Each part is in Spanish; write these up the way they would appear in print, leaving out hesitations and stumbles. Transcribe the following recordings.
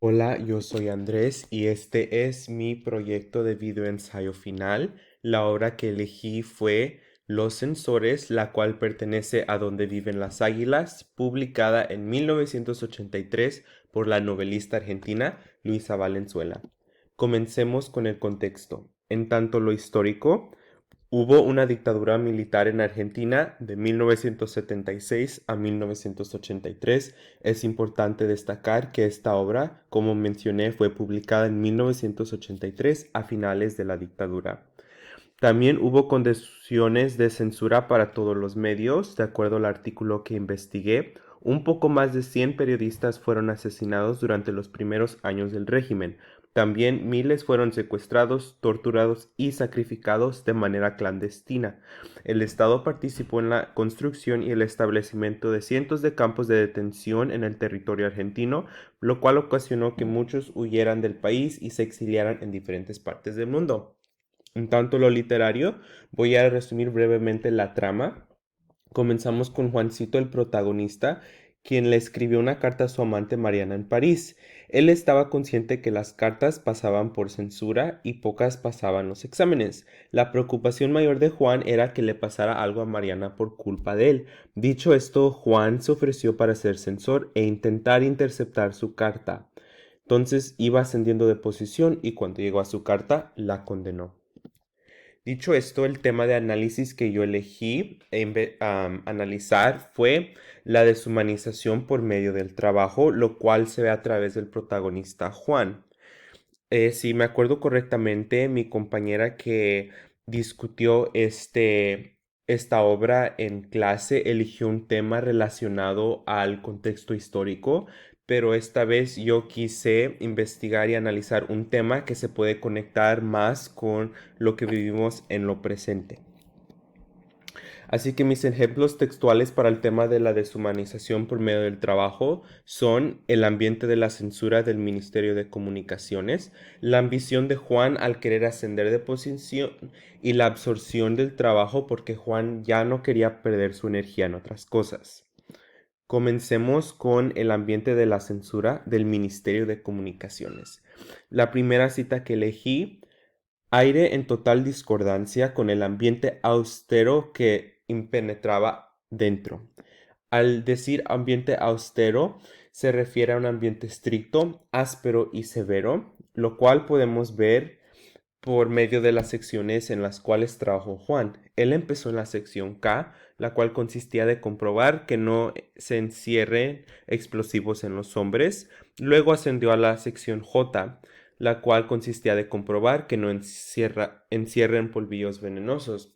Hola, yo soy Andrés y este es mi proyecto de video ensayo final. La obra que elegí fue Los Sensores, la cual pertenece a Donde viven las águilas, publicada en 1983 por la novelista argentina Luisa Valenzuela. Comencemos con el contexto. En tanto lo histórico, hubo una dictadura militar en Argentina de 1976 a 1983. Es importante destacar que esta obra, como mencioné, fue publicada en 1983 a finales de la dictadura. También hubo condiciones de censura para todos los medios, de acuerdo al artículo que investigué. Un poco más de 100 periodistas fueron asesinados durante los primeros años del régimen. También miles fueron secuestrados, torturados y sacrificados de manera clandestina. El Estado participó en la construcción y el establecimiento de cientos de campos de detención en el territorio argentino, lo cual ocasionó que muchos huyeran del país y se exiliaran en diferentes partes del mundo. En tanto lo literario, voy a resumir brevemente la trama. Comenzamos con Juancito, el protagonista, quien le escribió una carta a su amante Mariana en París. Él estaba consciente que las cartas pasaban por censura y pocas pasaban los exámenes. La preocupación mayor de Juan era que le pasara algo a Mariana por culpa de él. Dicho esto, Juan se ofreció para ser censor e intentar interceptar su carta. Entonces iba ascendiendo de posición y cuando llegó a su carta, la condenó. Dicho esto, el tema de análisis que yo elegí analizar fue la deshumanización por medio del trabajo, lo cual se ve a través del protagonista Juan. Si me acuerdo correctamente, mi compañera que discutió esta obra en clase eligió un tema relacionado al contexto histórico, pero esta vez yo quise investigar y analizar un tema que se puede conectar más con lo que vivimos en lo presente. Así que mis ejemplos textuales para el tema de la deshumanización por medio del trabajo son el ambiente de la censura del Ministerio de Comunicaciones, la ambición de Juan al querer ascender de posición y la absorción del trabajo porque Juan ya no quería perder su energía en otras cosas. Comencemos con el ambiente de la censura del Ministerio de Comunicaciones. La primera cita que elegí: aire en total discordancia con el ambiente austero que impenetraba dentro. Al decir ambiente austero, se refiere a un ambiente estricto, áspero y severo, lo cual podemos ver por medio de las secciones en las cuales trabajó Juan. Él empezó en la sección K, la cual consistía de comprobar que no se encierren explosivos en los hombres. Luego ascendió a la sección J, la cual consistía de comprobar que no encierren polvillos venenosos.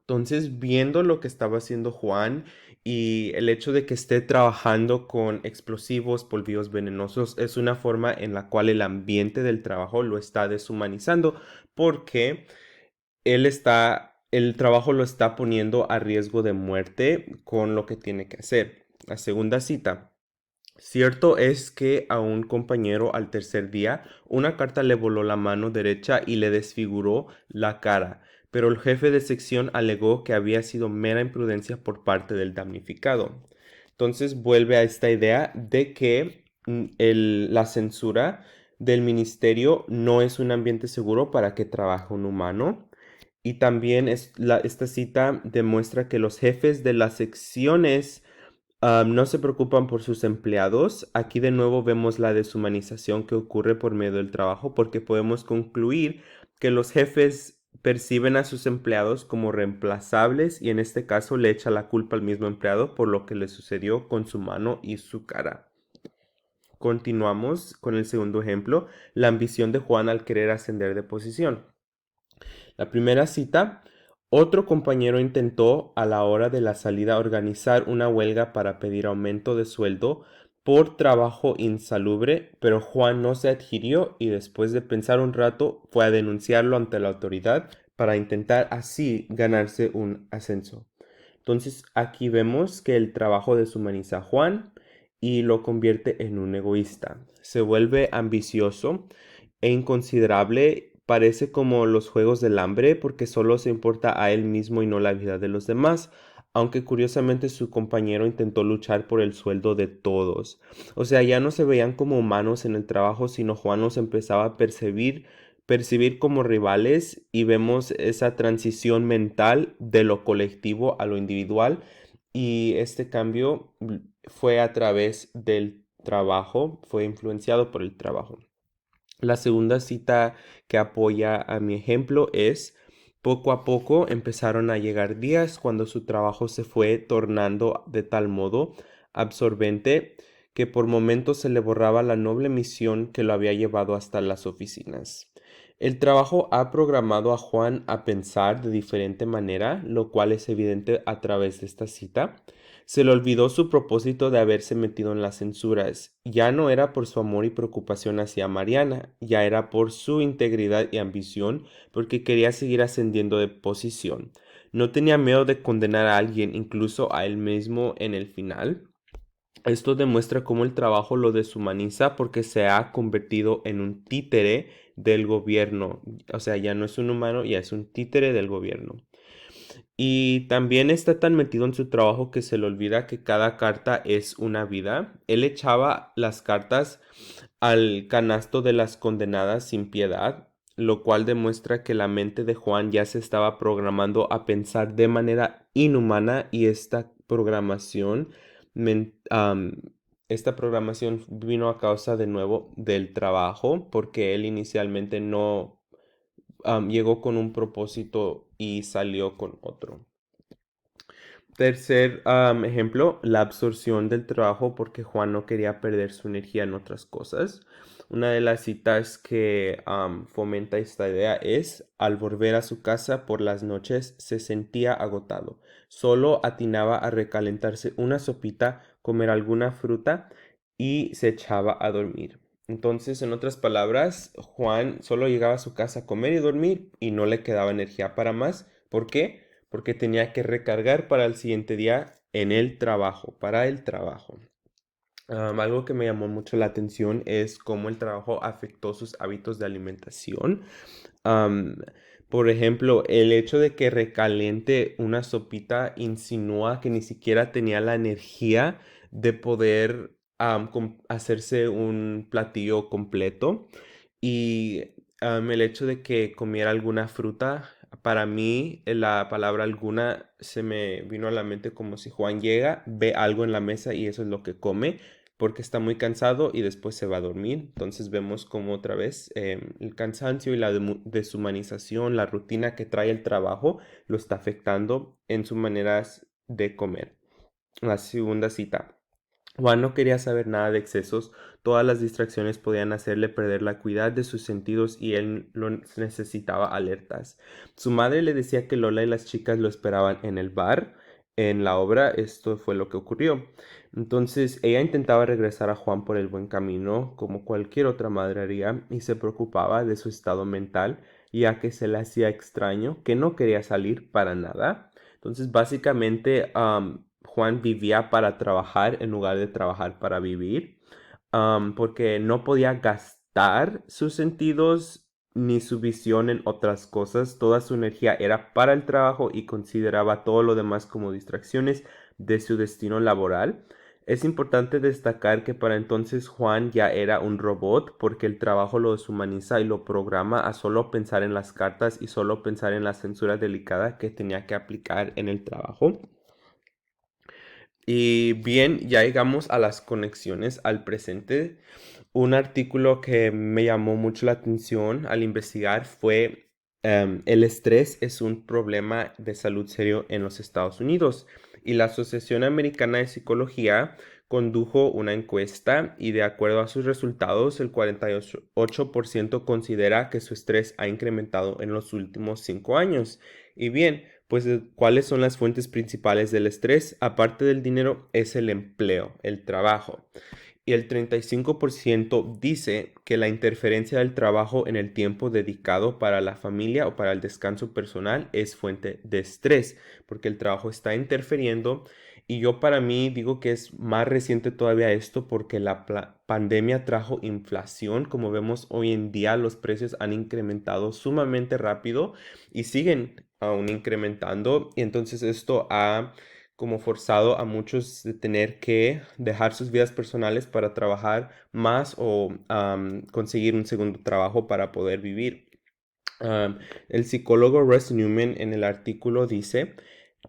Entonces, viendo lo que estaba haciendo Juan y el hecho de que esté trabajando con explosivos, polvillos venenosos, es una forma en la cual el ambiente del trabajo lo está deshumanizando porque el trabajo lo está poniendo a riesgo de muerte con lo que tiene que hacer. La segunda cita. Cierto es que a un compañero al tercer día una carta le voló la mano derecha y le desfiguró la cara, pero el jefe de sección alegó que había sido mera imprudencia por parte del damnificado. Entonces vuelve a esta idea de que la censura del ministerio no es un ambiente seguro para que trabaje un humano. Y también esta cita demuestra que los jefes de las secciones no se preocupan por sus empleados. Aquí de nuevo vemos la deshumanización que ocurre por medio del trabajo porque podemos concluir que los jefes perciben a sus empleados como reemplazables y en este caso le echa la culpa al mismo empleado por lo que le sucedió con su mano y su cara. Continuamos con el segundo ejemplo, la ambición de Juan al querer ascender de posición. La primera cita: otro compañero intentó a la hora de la salida organizar una huelga para pedir aumento de sueldo por trabajo insalubre, pero Juan no se adhirió y después de pensar un rato fue a denunciarlo ante la autoridad para intentar así ganarse un ascenso. Entonces aquí vemos que el trabajo deshumaniza a Juan y lo convierte en un egoísta. Se vuelve ambicioso e inconsiderable, parece como los juegos del hambre porque solo se importa a él mismo y no la vida de los demás. aunque curiosamente su compañero intentó luchar por el sueldo de todos. O sea, ya no se veían como humanos en el trabajo, sino Juan los empezaba a percibir como rivales y vemos esa transición mental de lo colectivo a lo individual y este cambio fue a través del trabajo, fue influenciado por el trabajo. La segunda cita que apoya a mi ejemplo es: poco a poco empezaron a llegar días cuando su trabajo se fue tornando de tal modo absorbente que por momentos se le borraba la noble misión que lo había llevado hasta las oficinas. El trabajo ha programado a Juan a pensar de diferente manera, lo cual es evidente a través de esta cita. Se le olvidó su propósito de haberse metido en las censuras. Ya no era por su amor y preocupación hacia Mariana, ya era por su integridad y ambición, porque quería seguir ascendiendo de posición. No tenía miedo de condenar a alguien, incluso a él mismo en el final. Esto demuestra cómo el trabajo lo deshumaniza porque se ha convertido en un títere del gobierno. O sea, ya no es un humano, ya es un títere del gobierno. Y también está tan metido en su trabajo que se le olvida que cada carta es una vida. Él echaba las cartas al canasto de las condenadas sin piedad, lo cual demuestra que la mente de Juan ya se estaba programando a pensar de manera inhumana y men- am, esta programación vino a causa de nuevo del trabajo, porque él inicialmente no llegó con un propósito y salió con otro. Tercer ejemplo, la absorción del trabajo porque Juan no quería perder su energía en otras cosas. Una de las citas que fomenta esta idea es: al volver a su casa por las noches se sentía agotado. Solo atinaba a recalentarse una sopita, comer alguna fruta y se echaba a dormir. Entonces, en otras palabras, Juan solo llegaba a su casa a comer y dormir y no le quedaba energía para más. ¿Por qué? Porque tenía que recargar para el siguiente día en el trabajo, para el trabajo. Algo que me llamó mucho la atención es cómo el trabajo afectó sus hábitos de alimentación. Am, por ejemplo, el hecho de que recaliente una sopita insinúa que ni siquiera tenía la energía de poder hacerse un platillo completo. Y el hecho de que comiera alguna fruta, para mí la palabra alguna se me vino a la mente como si Juan llega, ve algo en la mesa y eso es lo que come porque está muy cansado y después se va a dormir. Entonces vemos como otra vez el cansancio y la deshumanización, la rutina que trae el trabajo, lo está afectando en sus maneras de comer. La segunda cita. Juan no quería saber nada de excesos, todas las distracciones podían hacerle perder la acuidad de sus sentidos y él lo necesitaba alertas. Su madre le decía que Lola y las chicas lo esperaban en el bar. En la obra esto fue lo que ocurrió. Entonces ella intentaba regresar a Juan por el buen camino, como cualquier otra madre haría, y se preocupaba de su estado mental, ya que se le hacía extraño, que no quería salir para nada. Entonces básicamente Juan vivía para trabajar en lugar de trabajar para vivir, porque no podía gastar sus sentidos ni su visión en otras cosas. Toda su energía era para el trabajo y consideraba todo lo demás como distracciones de su destino laboral. Es importante destacar que para entonces Juan ya era un robot porque el trabajo lo deshumaniza y lo programa a solo pensar en las cartas y solo pensar en la censura delicada que tenía que aplicar en el trabajo. Y bien, ya llegamos a las conexiones al presente. Un artículo que me llamó mucho la atención al investigar fue el estrés es un problema de salud serio en los Estados Unidos. Y la Asociación Americana de Psicología condujo una encuesta y de acuerdo a sus resultados, el 48% considera que su estrés ha incrementado en los últimos 5 años. Y bien, pues, ¿cuáles son las fuentes principales del estrés? Aparte del dinero, es el empleo, el trabajo. Y el 35% dice que la interferencia del trabajo en el tiempo dedicado para la familia o para el descanso personal es fuente de estrés, porque el trabajo está interfiriendo. Y yo para mí digo que es más reciente todavía esto porque la pandemia trajo inflación. Como vemos hoy en día, los precios han incrementado sumamente rápido y siguen aún incrementando. Y entonces esto ha como forzado a muchos de tener que dejar sus vidas personales para trabajar más o conseguir un segundo trabajo para poder vivir. El psicólogo Russ Newman en el artículo dice,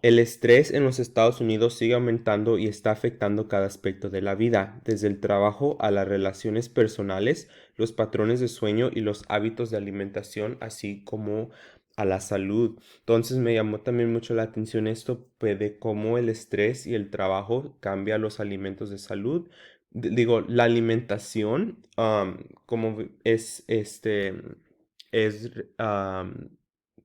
el estrés en los Estados Unidos sigue aumentando y está afectando cada aspecto de la vida, desde el trabajo a las relaciones personales, los patrones de sueño y los hábitos de alimentación, así como a la salud. Entonces me llamó también mucho la atención esto de cómo el estrés y el trabajo cambia los alimentos de salud. Digo, la alimentación, como es es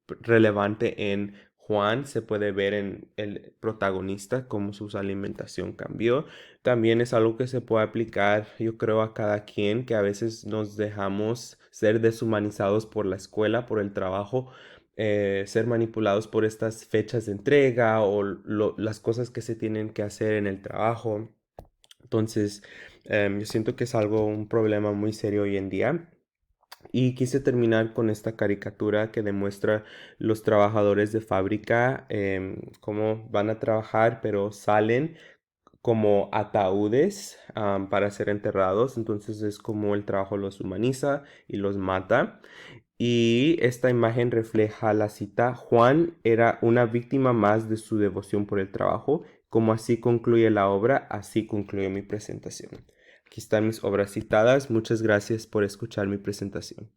relevante en Juan, se puede ver en el protagonista cómo su alimentación cambió. También es algo que se puede aplicar, yo creo, a cada quien, que a veces nos dejamos ser deshumanizados por la escuela, por el trabajo, ser manipulados por estas fechas de entrega o las cosas que se tienen que hacer en el trabajo. Entonces, yo siento que es algo, un problema muy serio hoy en día. Y quise terminar con esta caricatura que demuestra los trabajadores de fábrica, cómo van a trabajar, pero salen como ataúdes, para ser enterrados. Entonces es como el trabajo los humaniza y los mata. Y esta imagen refleja la cita: Juan era una víctima más de su devoción por el trabajo. Como así concluye la obra, así concluye mi presentación. Aquí están mis obras citadas. Muchas gracias por escuchar mi presentación.